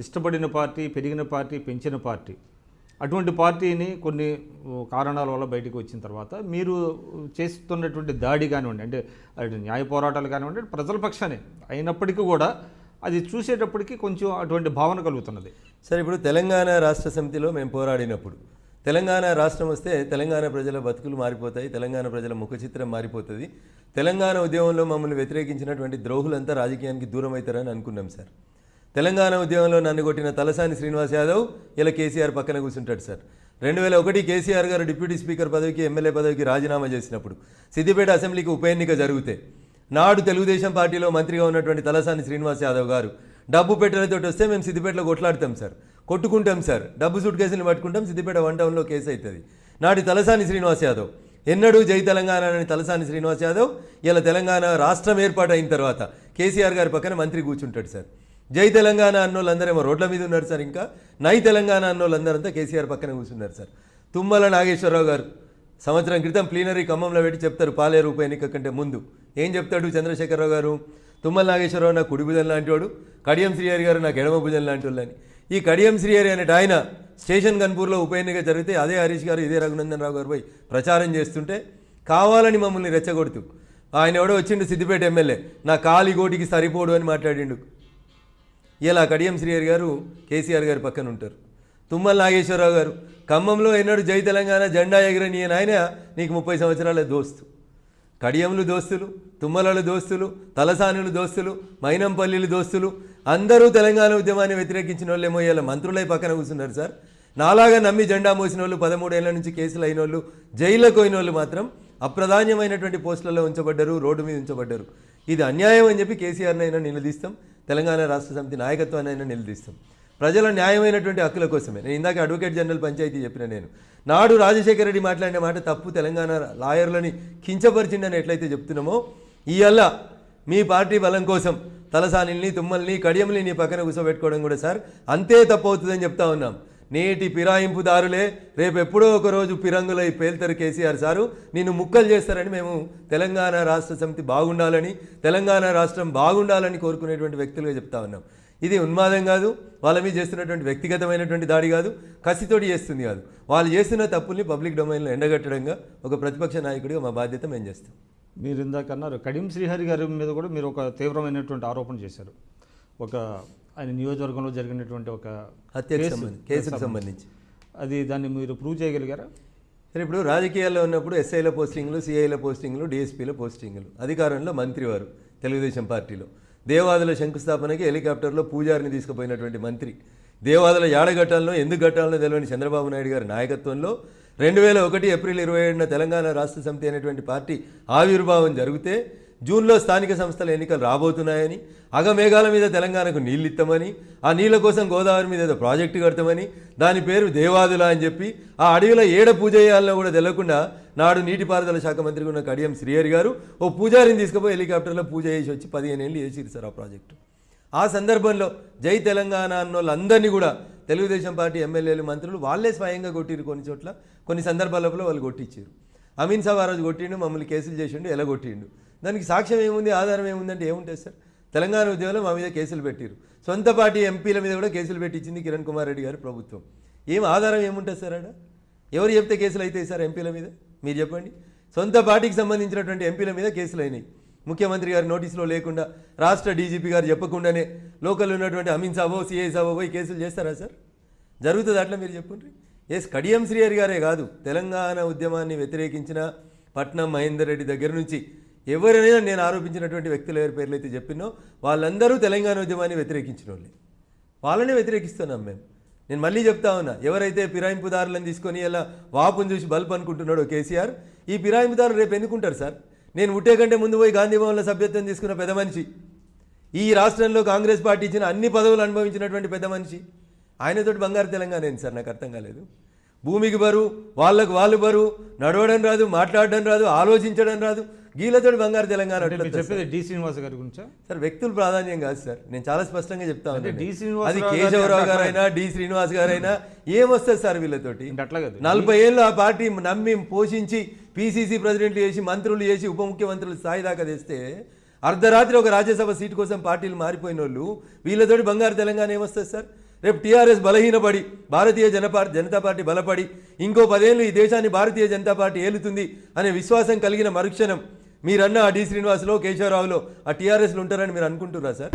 ఇష్టపడిన పార్టీ, పెరిగిన పార్టీ, పెంచిన పార్టీ. అటువంటి పార్టీని కొన్ని కారణాల వల్ల బయటకు వచ్చిన తర్వాత మీరు చేస్తున్నటువంటి దాడి కానివ్వండి, అంటే అది న్యాయ పోరాటాలు కానివ్వండి, ప్రజల పక్షానే అయినప్పటికీ కూడా అది చూసేటప్పటికి కొంచెం అటువంటి భావన కలుగుతున్నది. సరే, ఇప్పుడు తెలంగాణ రాష్ట్ర సమితిలో మేము పోరాడినప్పుడు తెలంగాణ రాష్ట్రం వస్తే తెలంగాణ ప్రజల బతుకులు మారిపోతాయి, తెలంగాణ ప్రజల ముఖ చిత్రం మారిపోతుంది, తెలంగాణ ఉద్యమంలో మమ్మల్ని వ్యతిరేకించినటువంటి ద్రోహులంతా రాజకీయానికి దూరం అవుతారని అనుకున్నాం సార్. తెలంగాణ ఉద్యమంలో నన్ను కొట్టిన తలసాని శ్రీనివాస్ యాదవ్ ఇలా కేసీఆర్ పక్కన కూర్చుంటాడు సార్. 2001 కేసీఆర్ గారు డిప్యూటీ స్పీకర్ పదవికి, ఎమ్మెల్యే పదవికి రాజీనామా చేసినప్పుడు సిద్దిపేట అసెంబ్లీకి ఉప ఎన్నిక జరిగితే నాడు తెలుగుదేశం పార్టీలో మంత్రిగా ఉన్నటువంటి తలసాని శ్రీనివాస్ యాదవ్ గారు డబ్బు పెట్టెలతో వస్తే మేము సిద్దిపేటలో కొట్లాడతాం సార్, కొట్టుకుంటాం సార్, డబ్బు సూట్ కేసులు పట్టుకుంటాం, సిద్దిపేట 1 టౌన్లో కేసు అవుతుంది. నాటి తలసాని శ్రీనివాస్ యాదవ్ ఎన్నడూ జై తెలంగాణ అని తలసాని శ్రీనివాస్ యాదవ్ ఇలా తెలంగాణ రాష్ట్రం ఏర్పాటు అయిన తర్వాత కేసీఆర్ గారి పక్కన మంత్రి కూర్చుంటాడు సార్. జై తెలంగాణ అన్నోళ్ళందరేమో రోడ్ల మీద ఉన్నారు సార్, ఇంకా నై తెలంగాణ అన్నోళ్ళందరంతా కేసీఆర్ పక్కన కూర్చున్నారు సార్. తుమ్మల నాగేశ్వరరావు గారు సంవత్సరం క్రితం ప్లీనరీ ఖమ్మంలో పెట్టి చెప్తారు, పాలేరు ఉప ఎన్నిక కంటే ముందు ఏం చెప్తాడు చంద్రశేఖరరావు గారు, తుమ్మల నాగేశ్వరరావు నాకు కుడి భుజం లాంటి వాడు, కడియం శ్రీహరి గారు నాకు ఎడమ భుజం లాంటి వాళ్ళని. ఈ కడియం శ్రీహరి అనేటి ఆయన స్టేషన్ గన్పూర్లో ఉప ఎన్నిక జరిగితే అదే హరీష్ గారు ఇదే రఘునందన్ రావు గారు పోయి ప్రచారం చేస్తుంటే కావాలని మమ్మల్ని రెచ్చగొడుతూ ఆయన ఎవడో వచ్చిండు సిద్దిపేట ఎమ్మెల్యే, నా కాలి గోటికి సరిపోడు అని మాట్లాడిండు. ఇలా కడియం శ్రీహరి గారు కేసీఆర్ గారి పక్కన ఉంటారు. తుమ్మల నాగేశ్వరరావు గారు ఖమ్మంలో ఎన్నడూ జై తెలంగాణ జెండా ఎగిరని ఆయన నీకు 30 సంవత్సరాల దోస్తు. కడియంలు దోస్తులు, తుమ్మలలు దోస్తులు, తలసానులు దోస్తులు, మైనంపల్లిలు దోస్తులు, అందరూ తెలంగాణ ఉద్యమాన్ని వ్యతిరేకించిన వాళ్ళేమో ఇలా మంత్రులై పక్కన కూర్చున్నారు సార్. నాలాగా నమ్మి జెండా మోసిన వాళ్ళు, 13 ఏళ్ల నుంచి కేసులు అయిన వాళ్ళు, జైల్లోకి పోయిన వాళ్ళు మాత్రం అప్రధాన్యమైనటువంటి పోస్టులలో ఉంచబడ్డారు, రోడ్డు మీద ఉంచబడ్డారు. ఇది అన్యాయం అని చెప్పి కేసీఆర్ని అయినా నిలదీస్తాం, తెలంగాణ రాష్ట్ర సమితి నాయకత్వాన్ని అయినా నిలదీస్తాం. ప్రజల న్యాయమైనటువంటి హక్కుల కోసమే. నేను ఇందాక అడ్వకేట్ జనరల్ పంచాయతీ చెప్పిన నేను నాడు రాజశేఖర రెడ్డి మాట్లాడిన మాట తప్పు, తెలంగాణ లాయర్లని కించపరిచిండని ఎట్లయితే చెప్తున్నామో, ఇవాళ మీ పార్టీ బలం కోసం తలసానిల్ని, తుమ్మల్ని, కడియంని నీ పక్కన కూర్చోబెట్టుకోవడం కూడా సార్ అంతే తప్పు అవుతుందని చెప్తా ఉన్నాం. నేటి ఫిరాయింపుదారులే రేపు ఎప్పుడో ఒకరోజు ఫిరంగులై పేల్తారు కేసీఆర్ సారు, నిన్ను ముక్కలు చేస్తారని మేము తెలంగాణ రాష్ట్ర సమితి బాగుండాలని, తెలంగాణ రాష్ట్రం బాగుండాలని కోరుకునేటువంటి వ్యక్తులుగా చెప్తా ఉన్నాం. ఇది ఉన్మాదం కాదు, వాళ్ళ మీద చేస్తున్నటువంటి వ్యక్తిగతమైనటువంటి దాడి కాదు, కసితోటి చేస్తుంది కాదు. వాళ్ళు చేస్తున్న తప్పుల్ని పబ్లిక్ డొమైన్లో ఎండగట్టడంగా ఒక ప్రతిపక్ష నాయకుడిగా మా బాధ్యత మేము చేస్తాం. మీరు ఇందాక అన్నారు కడియం శ్రీహరి గారి మీద కూడా మీరు ఒక తీవ్రమైనటువంటి ఆరోపణ చేశారు. ఒక ఆయన నియోజకవర్గంలో జరిగినటువంటి ఒక కేసుకు సంబంధించి దాన్ని మీరు ప్రూవ్ చేయగలిగారా? సరే, ఇప్పుడు రాజకీయాల్లో ఉన్నప్పుడు ఎస్ఐల పోస్టింగ్లు, సిఐల పోస్టింగ్లు, డిఎస్పీల పోస్టింగ్లు, అధికారంలో మంత్రివారు తెలుగుదేశం పార్టీలో, దేవాదుల శంకుస్థాపనకి హెలికాప్టర్లో పూజారిని తీసుకుపోయినటువంటి మంత్రి, దేవాదుల ఏడగట్టాలను ఎందుకు గట్టాలనో తెలియని చంద్రబాబు నాయుడు గారి నాయకత్వంలో 2001 ఏప్రిల్ 27న తెలంగాణ రాష్ట్ర సమితి అనేటువంటి పార్టీ ఆవిర్భావం జరిగితే జూన్లో స్థానిక సంస్థల ఎన్నికలు రాబోతున్నాయని, అగమేఘాల మీద తెలంగాణకు నీళ్ళు ఇస్తామని, ఆ నీళ్ళ కోసం గోదావరి మీద ఏదో ప్రాజెక్టు కడతామని, దాని పేరు దేవాదుల అని చెప్పి ఆ అడవిలో ఏడ పూజ చేయాలనో కూడా తెలియకుండా నాడు నీటిపారుదల శాఖ మంత్రిగా ఉన్న కడియం శ్రీహరి గారు ఓ పూజారిని తీసుకుపోయి హెలికాప్టర్లో పూజ చేసి వచ్చి 15 ఏళ్ళు చేసిరు సార్ ఆ ప్రాజెక్టు. ఆ సందర్భంలో జై తెలంగాణ అన్న వాళ్ళందరినీ కూడా తెలుగుదేశం పార్టీ ఎమ్మెల్యేలు, మంత్రులు వాళ్ళే స్వయంగా కొట్టిరు. కొన్ని చోట్ల కొన్ని సందర్భాలలో వాళ్ళు కొట్టించారు. అమీన్ సాబ్ ఆ రోజు కొట్టిండు, మమ్మల్ని కేసులు చేసిండు, ఎలా కొట్టిండు, దానికి సాక్ష్యం ఏముంది, ఆధారం ఏముందంటే ఏముంటుంది సార్? తెలంగాణ ఉద్యమంలో మా మీద కేసులు పెట్టిరు, సొంత పార్టీ ఎంపీల మీద కూడా కేసులు పెట్టించింది కిరణ్ కుమార్ రెడ్డి గారి ప్రభుత్వం. ఏం ఆధారం ఏముంటుంది సార్? ఆడ ఎవరు చెప్తే కేసులు అవుతాయి సార్ ఎంపీల మీద? మీరు చెప్పండి. సొంత పార్టీకి సంబంధించినటువంటి ఎంపీల మీద కేసులు అయినాయి, ముఖ్యమంత్రి గారి నోటీసులో లేకుండా, రాష్ట్ర డీజీపీ గారు చెప్పకుండానే లోకల్ ఉన్నటువంటి అమీన్ సాబో, సిఐ సాబో పోయి కేసులు చేస్తారా సార్? జరుగుతుంది అట్లా? మీరు చెప్పండి. కడియం శ్రీహరి గారే కాదు, తెలంగాణ ఉద్యమాన్ని వ్యతిరేకించిన పట్నం మహేందర్ రెడ్డి దగ్గర నుంచి ఎవరైనా నేను ఆరోపించినటువంటి వ్యక్తుల ఎవరి పేర్లు అయితే చెప్పినో వాళ్ళందరూ తెలంగాణ ఉద్యమాన్ని వ్యతిరేకించిన వాళ్ళే, వాళ్ళనే వ్యతిరేకిస్తున్నాం మేము. నేను మళ్ళీ చెప్తా ఉన్నా, ఎవరైతే ఫిరాయింపుదారులను తీసుకొని ఇలా వాపును చూసి బల్బ్ అనుకుంటున్నాడో కేసీఆర్, ఈ ఫిరాయింపుదారులు రేపు ఎందుకుంటారు సార్? నేను ఉట్టే కంటే ముందు పోయి గాంధీ భవన్లో సభ్యత్వం తీసుకున్న పెద్ద మనిషి, ఈ రాష్ట్రంలో కాంగ్రెస్ పార్టీ ఇచ్చిన అన్ని పదవులు అనుభవించినటువంటి పెద్ద మనిషి, ఆయనతోటి బంగారు తెలంగాణ ఏంటి సార్? నాకు అర్థం కాలేదు. భూమికి బరువు, వాళ్ళకు వాళ్ళు బరువు, నడవడం రాదు, మాట్లాడడం రాదు, ఆలోచించడం రాదు, గీలతోటి బంగారు తెలంగాణ. చెప్పేది డి శ్రీనివాస్ గారి గురించా సార్? వ్యక్తులు ప్రాధాన్యం కాదు సార్, నేను చాలా స్పష్టంగా చెప్తా ఉన్నాను. అది కేశవరావు గారైనా డి శ్రీనివాస్ గారైనా ఏమొస్తుంది సార్ వీళ్ళతోటి? 40 ఏళ్ళు ఆ పార్టీ నమ్మి పోషించి పిసిసి ప్రెసిడెంట్లు చేసి, మంత్రులు చేసి, ఉప ముఖ్యమంత్రులు స్థాయి దాకా తెస్తే అర్ధరాత్రి ఒక రాజ్యసభ సీటు కోసం పార్టీలు మారిపోయిన వాళ్ళు వీళ్ళతోటి బంగారు తెలంగాణ ఏమొస్తుంది సార్? రేపు టీఆర్ఎస్ బలహీనపడి భారతీయ జనతా పార్టీ బలపడి ఇంకో 10 ఏళ్ళు ఈ దేశాన్ని భారతీయ జనతా పార్టీ ఏలుతుంది అనే విశ్వాసం కలిగిన మరుక్షణం మీరన్న ఆ డి శ్రీనివాసులో కేశవరావులో ఆ టీఆర్ఎస్లు ఉంటారని మీరు అనుకుంటున్నారా సార్?